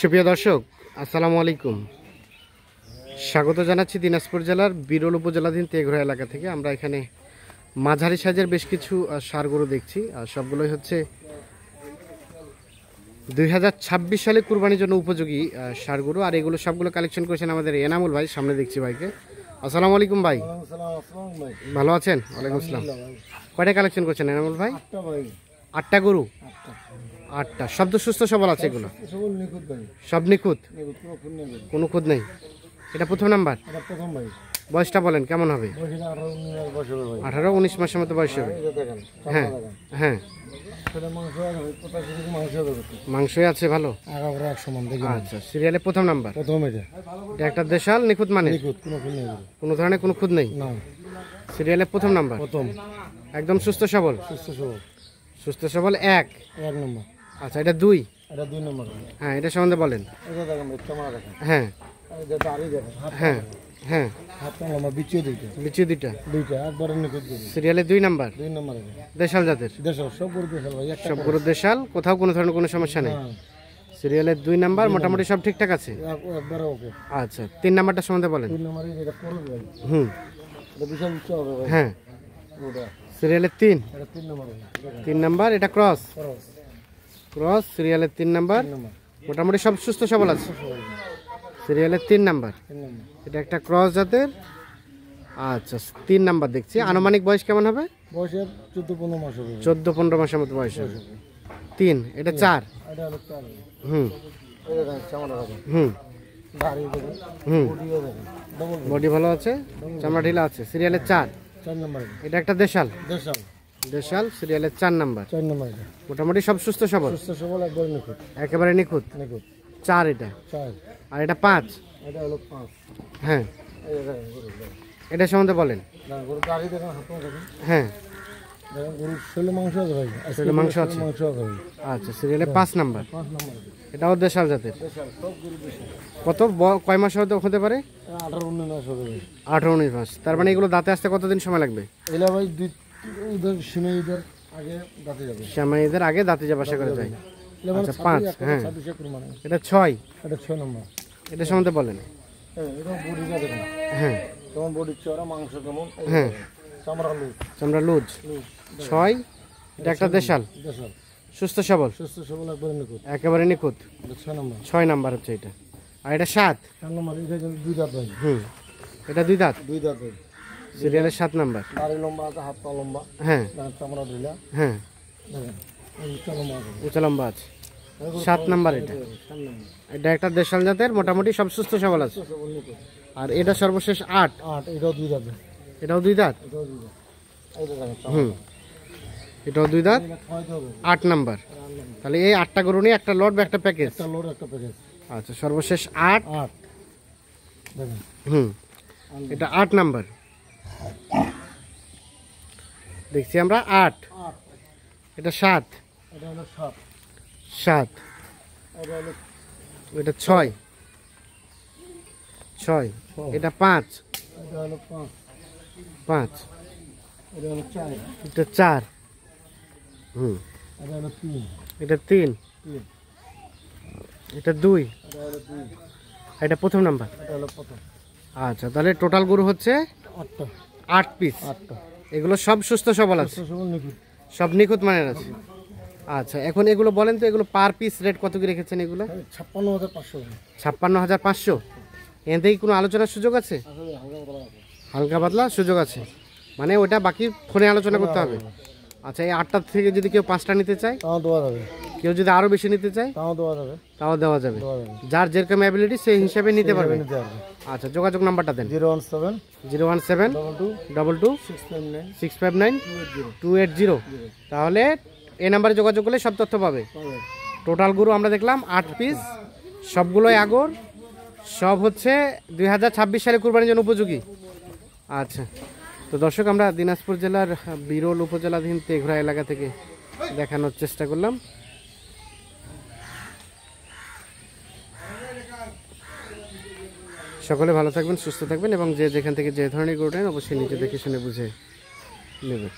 সুপ্রিয় দর্শক, আসসালামু আলাইকুম। স্বাগত জানাচ্ছি দিনাজপুর জেলার বিরল উপজেলাধীন তেঘরা এলাকা থেকে। আমরা এখানে মাঝারি সাইজের বেশ কিছু ষাঁড় গরু দেখছি, আর সবগুলোই হচ্ছে 2026 সালে কুরবানির জন্য উপযোগী ষাঁড় গরু। আর এগুলো সবগুলো কালেকশন করেছেন আমাদের এনামুল ভাই। সামনে দেখছি ভাইকে। আসসালামু আলাইকুম ভাই, ভালো আছেন? ওয়ালাইকুম আসসালাম। কয়টা কালেকশন করছেন এনামুল ভাই? 8টা গরু। 8টা শব্দ সুস্থ সবল আছে এগুলো? সব নিখুঁত, কোনো খুঁত নেই। এটা প্রথম নাম্বার। বয়সটা বলেন কেমন হবে? 18-19 মাসের মতো বয়স হবে। হ্যাঁ হ্যাঁ, মাংসই আছে ভালো। আচ্ছা, সিরিয়ালে প্রথম নাম্বার। এটা একটা দেশাল নিখুঁত, মানে কোনো ধরনের কোনো খুঁত নেই। সিরিয়ালে প্রথম নাম্বার, একদম সুস্থ সবল। সুস্থ সবল এক নম্বর। আচ্ছা, এটা 2 নম্বর। হ্যাঁ, এটা সম্বন্ধে বলেন। হ্যাঁ হ্যাঁ হ্যাঁ, বিচি দুইটা। সিরিয়ালে 2 নাম্বার। দেশাল জাতের, সব গরু দেশাল, কোথাও কোনো ধরনের কোনো সমস্যা নেই। সিরিয়ালে 2 নাম্বার, মোটামুটি সব ঠিকঠাক আছে। আচ্ছা, 3 নাম্বারটা সম্বন্ধে বলেন। হ্যাঁ, সিরিয়ালে 3 নাম্বার। এটা ক্রস। সিরিয়ালে 3 নাম্বার, মোটামুটি সব সুস্থ সবল আছে। সিরিয়ালে 3 নাম্বার, এটা একটা ক্রস জাতের। আচ্ছা, 3 নাম্বার দেখছি। আনুমানিক বয়স কেমন হবে? 14-15 মাসের মতো বয়স হবে। 3, এটা 4। বডি ভালো আছে, চামড়া ঢিলা আছে। সিরিয়ালে 4 নাম্বার। এটা একটা দেশাল। সিরিয়ালে 4 নাম্বার। মোটামুটি সব সুস্থ সবল, একেবারে নিখুঁত। 4 এটা। আর এটা 5। হ্যাঁ, এটা সম্বন্ধে বলেন। হ্যাঁ, মাংস আছে। আচ্ছা, সিরিয়ালে 5 নাম্বার। এটাও দেশাল জাতের। কত কয় মাস হতে পারে? 18-19 মাস। তার মানে এগুলো দাঁতে আসতে কতদিন সময় লাগবে? ঈদের আগে দাঁতে যাবে আশা করা যায়। আচ্ছা, 5। হ্যাঁ, এটা 6 নম্বর। এটা সম্বন্ধে বলেন। হ্যাঁ হ্যাঁ, চামড়া লুজ। 6, এটা একটা দেশাল, সুস্থ সবল, একেবারে নিখুঁত। 6 নাম্বার হচ্ছে এটা। আর এটা 7 নম্বর। এটা 2 দাঁত। সিরিয়ালের 7 নাম্বার। হ্যাঁ হ্যাঁ, উঁচা লম্বা আছে। 7 নাম্বার। এটা একটা দেশাল জাতের, মোটামুটি সব সুস্থ সবল আছে। আর এটা সর্বশেষ 8। এটাও 2 দাঁত। এটাও 2 দাঁত। 8 নাম্বার। তাহলে এই 8টা গরু নিয়ে একটা লট বা একটা প্যাকেজ। আচ্ছা, সর্বশেষ 8। এটা 8 নাম্বার দেখছি আমরা। 8, এটা 7। এটা 6। এটা 5। এটা 4। এটা 3। এটা 2। এটা প্রথম নাম্বার। আচ্ছা, তাহলে টোটাল গরু হচ্ছে 8 পিস। এগুলো সব সুস্থ সবল আছে, সব নিখুঁত মানের আছে। আচ্ছা, এখন এগুলো বলেন তো, এগুলো পার পিস রেট কত কি রেখেছেন? এগুলো 56,500। এখান থেকে কোনো আলোচনার সুযোগ আছে? হালকা পাতলা সুযোগ আছে, মানে ওটা বাকি ফোনে আলোচনা করতে হবে। আচ্ছা, এই 8টা থেকে যদি কেউ 5টা নিতে চায় তাও দেওয়া যাবে। কেউ যদি আরো বেশি নিতে চায় তাও দেওয়া যাবে। যার যেরকম অ্যাবিলিটি সেই হিসাবে নিতে পারবে। আচ্ছা, যোগাযোগ নাম্বারটা দেন। 017-02-659-280। তাহলে এই নাম্বারে যোগাযোগ করলে সব তথ্য পাবে। টোটাল গরু আমরা দেখলাম 8 পিস, সবগুলোই আগর, সব হচ্ছে 2026 সালে কুরবানির জন্য উপযোগী। আচ্ছা, তো দর্শক, আমরা দিনাজপুর জেলার বিরল উপজেলাধীন তেঘরা এলাকা থেকে দেখানোর চেষ্টা করলাম। সকলে ভালো থাকবেন, সুস্থ থাকবেন, এবং যে যেখান থেকে যে ধরনের গরু নেন অবশ্যই নিজে দেখে শুনে বুঝে নেবেন।